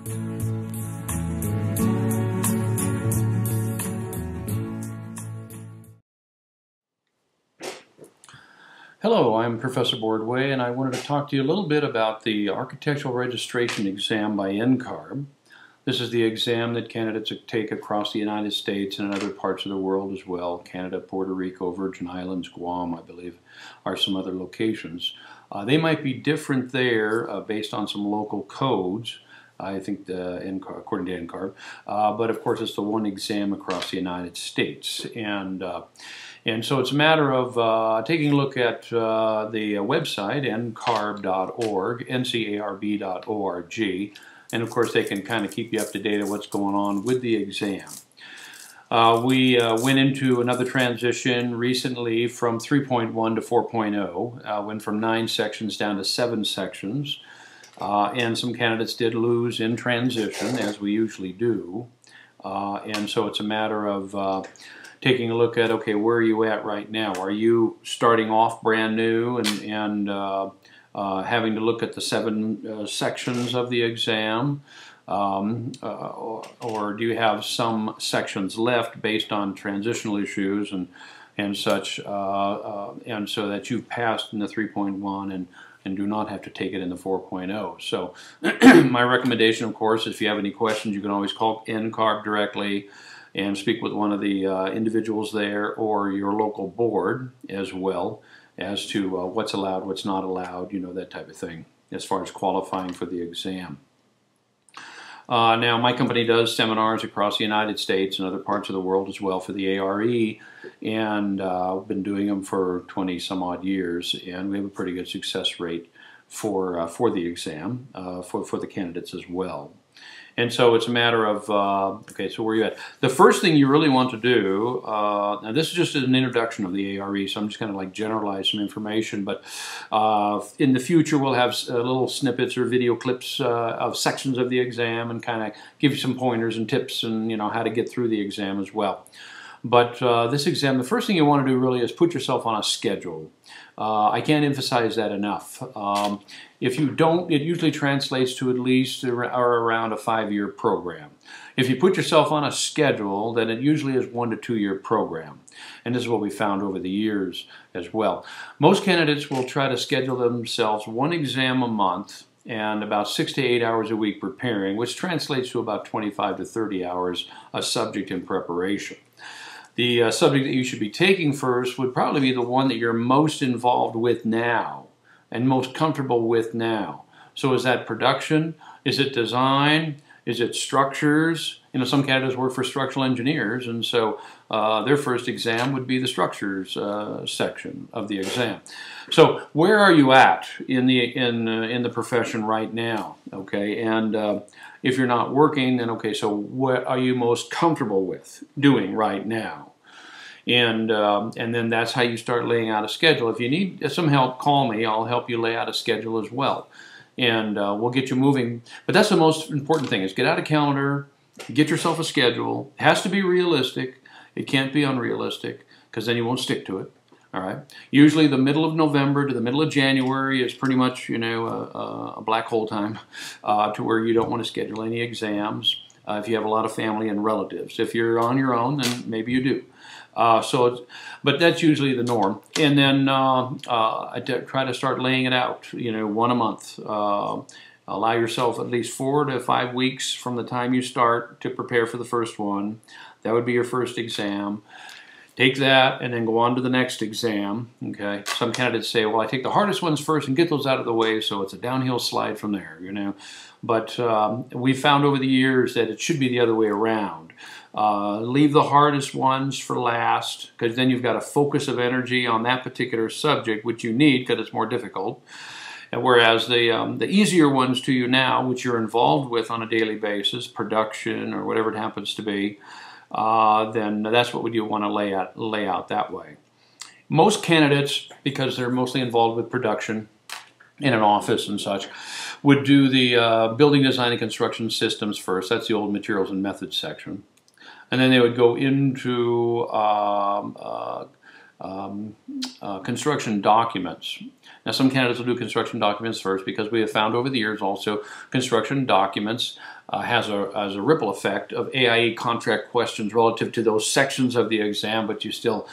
Hello, I'm Professor Boardway, and I wanted to talk to you a little bit about the Architectural Registration Exam by NCARB. This is the exam that candidates take across the United States and in other parts of the world as well. Canada, Puerto Rico, Virgin Islands, Guam, I believe, are some other locations. They might be different there based on some local codes, I think, according to NCARB. But of course, it's the one exam across the United States. And so it's a matter of taking a look at the website, ncarb.org, ncarb.org, and of course they can kind of keep you up to date on what's going on with the exam. We went into another transition recently from 3.1 to 4.0, went from 9 sections down to 7 sections, and some candidates did lose in transition, as we usually do, and so it's a matter of taking a look at, okay, where are you at right now? Are you starting off brand new and having to look at the 7 sections of the exam? Or do you have some sections left based on transitional issues and such, and so that you've passed in the 3.1 and do not have to take it in the 4.0. So my recommendation, of course, if you have any questions, you can always call NCARB directly and speak with one of the individuals there or your local board as well as to what's allowed, what's not allowed, you know, that type of thing as far as qualifying for the exam. Now, my company does seminars across the United States and other parts of the world as well for the ARE, and I've been doing them for 20 some odd years, and we have a pretty good success rate for the exam, for the candidates as well. And so it's a matter of, okay, so where are you at? The first thing you really want to do, now this is just an introduction of the ARE, so I'm just going to like generalize some information, but in the future we'll have little snippets or video clips of sections of the exam and kind of give you some pointers and tips and, you know, how to get through the exam as well. But this exam, the first thing you want to do really is put yourself on a schedule. I can't emphasize that enough. If you don't, it usually translates to at least or around a 5-year program. If you put yourself on a schedule, then it usually is 1 to 2 year program. And this is what we found over the years as well. Most candidates will try to schedule themselves 1 exam a month and about 6 to 8 hours a week preparing, which translates to about 25 to 30 hours a subject in preparation. The subject that you should be taking first would probably be the one that you're most involved with now and most comfortable with now. So is that production? Is it design? Is it structures? You know, some candidates work for structural engineers, and so their first exam would be the structures section of the exam. So where are you at in the profession right now? Okay, and if you're not working, then okay, so what are you most comfortable with doing right now? And then that's how you start laying out a schedule. If you need some help, call me. I'll help you lay out a schedule as well. And we'll get you moving. But that's the most important thing, is get out a calendar, get yourself a schedule. It has to be realistic. It can't be unrealistic, because then you won't stick to it. All right. Usually the middle of November to the middle of January is pretty much, you know, a black hole time to where you don't want to schedule any exams if you have a lot of family and relatives. If you're on your own, then maybe you do. But that's usually the norm. And then I try to start laying it out, you know, 1 a month. Allow yourself at least 4 to 5 weeks from the time you start to prepare for the first one. That would be your first exam. Take that and then go on to the next exam. Okay. Some candidates say, well, I take the hardest ones first and get those out of the way, so it's a downhill slide from there, you know. But we've found over the years that it should be the other way around. Leave the hardest ones for last, because then you've got a focus of energy on that particular subject, which you need because it's more difficult. And whereas the easier ones to you now, which you're involved with on a daily basis, production or whatever it happens to be, then that's what you want to lay out that way. Most candidates, because they're mostly involved with production in an office and such, would do the building design and construction systems first. That's the old materials and methods section. And then they would go into construction documents. Now, some candidates will do construction documents first because we have found over the years also construction documents has a ripple effect of AIE contract questions relative to those sections of the exam, but you still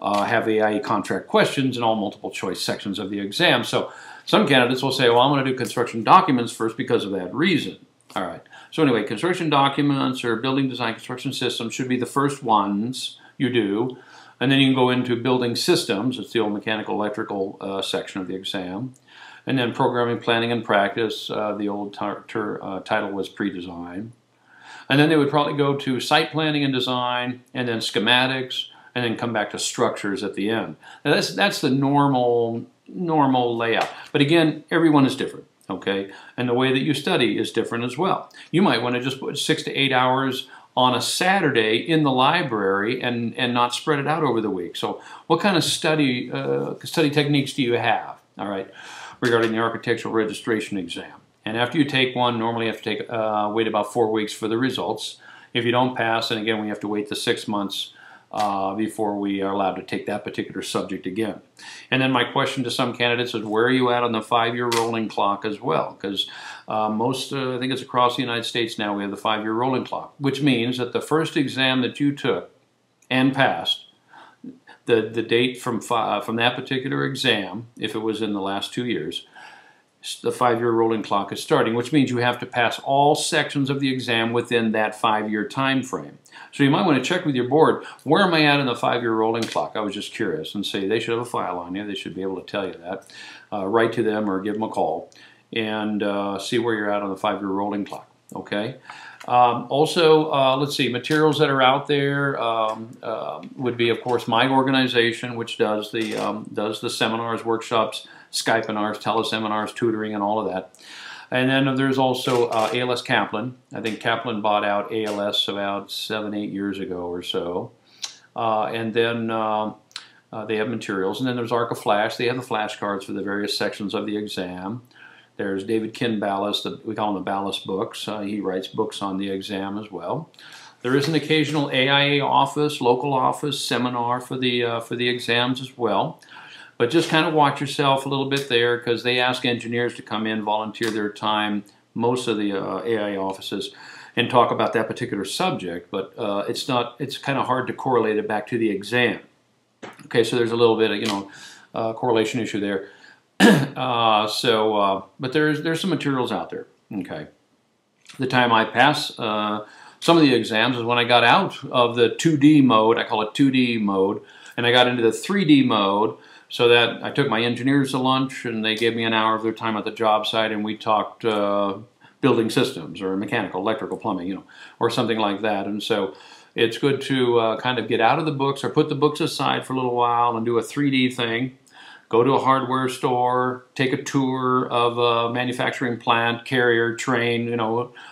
have AIE contract questions in all multiple choice sections of the exam. So some candidates will say, well, I'm going to do construction documents first because of that reason. All right. So anyway, construction documents or building design construction systems should be the first ones you do. And then you can go into building systems. It's the old mechanical electrical section of the exam. And then programming, planning, and practice. The old title was pre-design. And then they would probably go to site planning and design, and then schematics, and then come back to structures at the end. Now that's the normal layout. But again, everyone is different, okay? And the way that you study is different as well. You might want to just put 6 to 8 hours on a Saturday in the library and not spread it out over the week. So what kind of study techniques do you have, all right, regarding the architectural registration exam? And after you take one, normally you have to take wait about 4 weeks for the results. If you don't pass, and again, we have to wait the 6 months before we are allowed to take that particular subject again. And then my question to some candidates is, where are you at on the 5-year rolling clock as well? Because most, I think it's across the United States now, we have the 5-year rolling clock, which means that the first exam that you took and passed, the date from that particular exam, if it was in the last 2 years, the 5-year rolling clock is starting, which means you have to pass all sections of the exam within that 5-year time frame. So you might want to check with your board, where am I at in the 5-year rolling clock? I was just curious, and say they should have a file on you. They should be able to tell you that. Write to them or give them a call and see where you're at on the 5-year rolling clock. Okay. Also, let's see, materials that are out there would be, of course, my organization, which does the seminars, workshops, Skypinars, teleseminars, tutoring, and all of that. And then there's also ALS Kaplan. I think Kaplan bought out ALS about 7-8 years ago or so. And then they have materials. And then there's Arca Flash. They have the flashcards for the various sections of the exam. There's David Kinballas, we call him the Ballas books. He writes books on the exam as well. There is an occasional AIA office, local office, seminar for the exams as well. But just kind of watch yourself a little bit there, because they ask engineers to come in, volunteer their time, most of the AIA offices, and talk about that particular subject. But it's kind of hard to correlate it back to the exam. Okay, so there's a little bit of correlation issue there. But there's some materials out there. Okay, the time I pass some of the exams is when I got out of the 2D mode. I call it 2D mode, and I got into the 3D mode. So that I took my engineers to lunch, and they gave me an hour of their time at the job site, and we talked building systems or mechanical, electrical, plumbing, or something like that. And so it's good to kind of get out of the books or put the books aside for a little while and do a 3D thing. Go to a hardware store, take a tour of a manufacturing plant, carrier, train,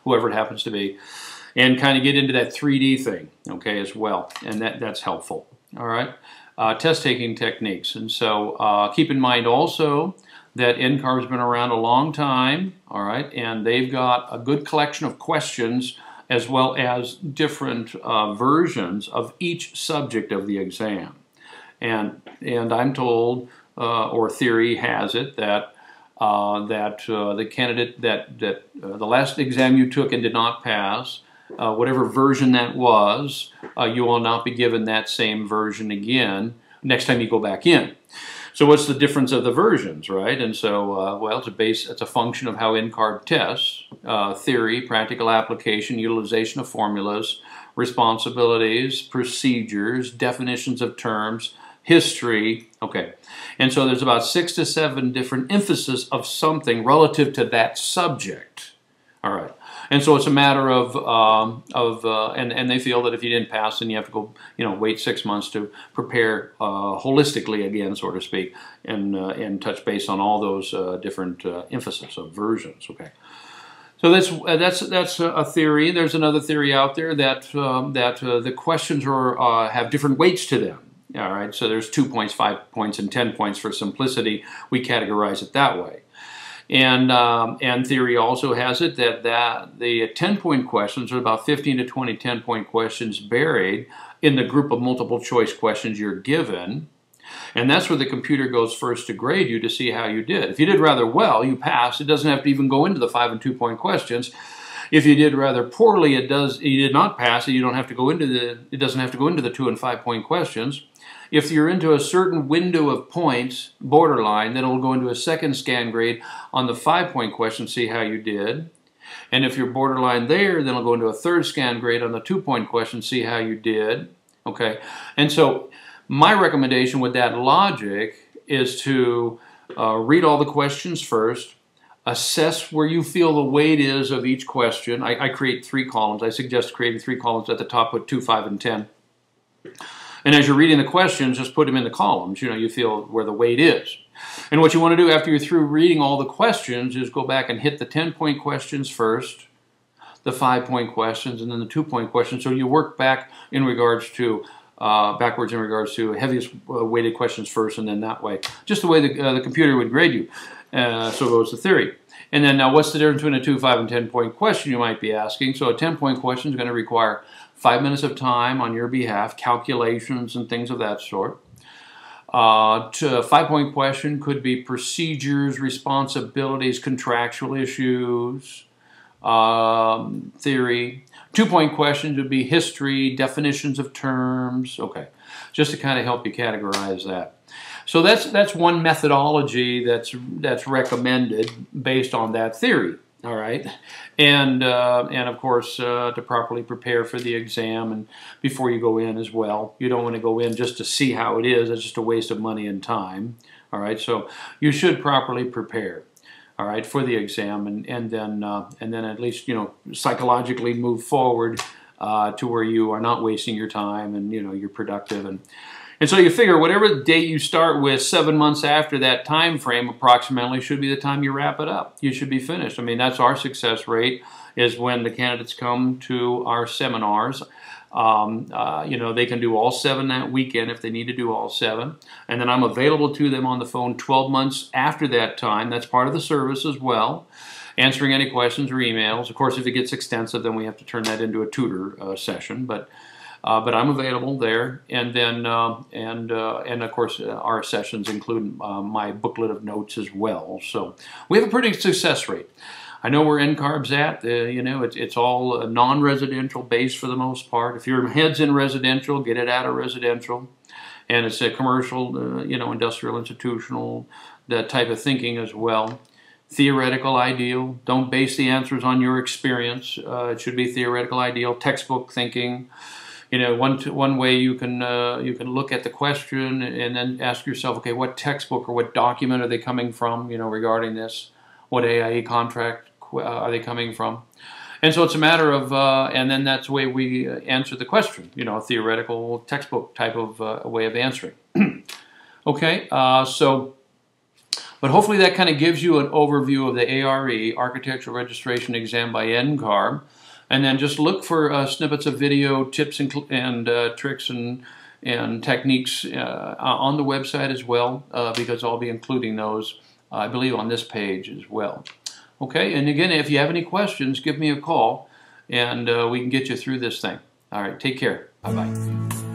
whoever it happens to be, and kind of get into that 3D thing, okay, as well. And that's helpful. All right. Test-taking techniques. And so keep in mind also that NCARB has been around a long time, all right, and they've got a good collection of questions as well as different versions of each subject of the exam. And I'm told, or theory has it, that the candidate the last exam you took and did not pass, whatever version that was, you will not be given that same version again next time you go back in. So what's the difference of the versions, right? And so, well, it's a function of how NCARB tests: theory, practical application, utilization of formulas, responsibilities, procedures, definitions of terms, history. Okay, and so there's about 6 to 7 different emphases of something relative to that subject. All right. And so it's a matter of and they feel that if you didn't pass, then you have to go, wait 6 months to prepare holistically again, so to speak, and touch base on all those different emphasis of versions. Okay, so that's a theory. There's another theory out there that the questions have different weights to them. All right, so there's 2 points, 5 points, and 10 points for simplicity. We categorize it that way. And theory also has it that the 10-point questions are about 15 to 20 10-point questions buried in the group of multiple choice questions you're given. And that's where the computer goes first to grade you to see how you did. If you did rather well, you pass. It doesn't have to even go into the 5 and 2 point questions. If you did rather poorly, you did not pass it. You don't have to go into it doesn't have to go into the 2 and 5 point questions. If you're into a certain window of points, borderline, then it'll go into a second scan grade on the 5 point question, see how you did. And if you're borderline there, then it'll go into a third scan grade on the 2 point question, see how you did. Okay, and so my recommendation with that logic is to read all the questions first, assess where you feel the weight is of each question. I create 3 columns. I suggest creating 3 columns at the top with 2, 5, and 10. And as you're reading the questions, just put them in the columns. You feel where the weight is. And what you want to do after you're through reading all the questions is go back and hit the 10-point questions first, the 5-point questions, and then the 2-point questions. So you work back in regards to backwards in regards to heaviest weighted questions first, and then that way, just the way the computer would grade you. So goes the theory. And then now, what's the difference between a 2, 5, and 10-point question, you might be asking? So a 10-point question is going to require 5 minutes of time on your behalf, calculations and things of that sort. A 5-point question could be procedures, responsibilities, contractual issues, theory. 2-point questions would be history, definitions of terms. Okay, just to kind of help you categorize that. So that's one methodology that's recommended based on that theory. All right, and of course to properly prepare for the exam and before you go in as well. You don't want to go in just to see how it is. It's just a waste of money and time. All right, so you should properly prepare. All right, for the exam, and then at least psychologically move forward to where you are not wasting your time and you're productive. And so you figure whatever date you start with, 7 months after that time frame approximately should be the time you wrap it up. You should be finished. I mean, that's our success rate, is when the candidates come to our seminars. They can do all 7 that weekend if they need to do all 7. And then I'm available to them on the phone 12 months after that time. That's part of the service as well, answering any questions or emails. Of course, if it gets extensive, then we have to turn that into a tutor session. But I'm available there, and then and of course our sessions include my booklet of notes as well. So we have a pretty success rate. I know where NCARB's at. It's all non-residential based for the most part. If your head's in residential, get it out of residential, and it's a commercial, industrial, institutional, that type of thinking as well. Theoretical ideal. Don't base the answers on your experience. It should be theoretical ideal. Textbook thinking. One way you can look at the question and then ask yourself, okay, what textbook or what document are they coming from, regarding this? What AIE contract are they coming from? And so it's a matter of, and then that's the way we answer the question, a theoretical textbook type of way of answering. Okay, but hopefully that kind of gives you an overview of the ARE, Architectural Registration Exam by NCARB. And then just look for snippets of video, tips and tricks and techniques on the website as well, because I'll be including those, I believe, on this page as well. Okay, and again, if you have any questions, give me a call, and we can get you through this thing. All right, take care. Bye-bye.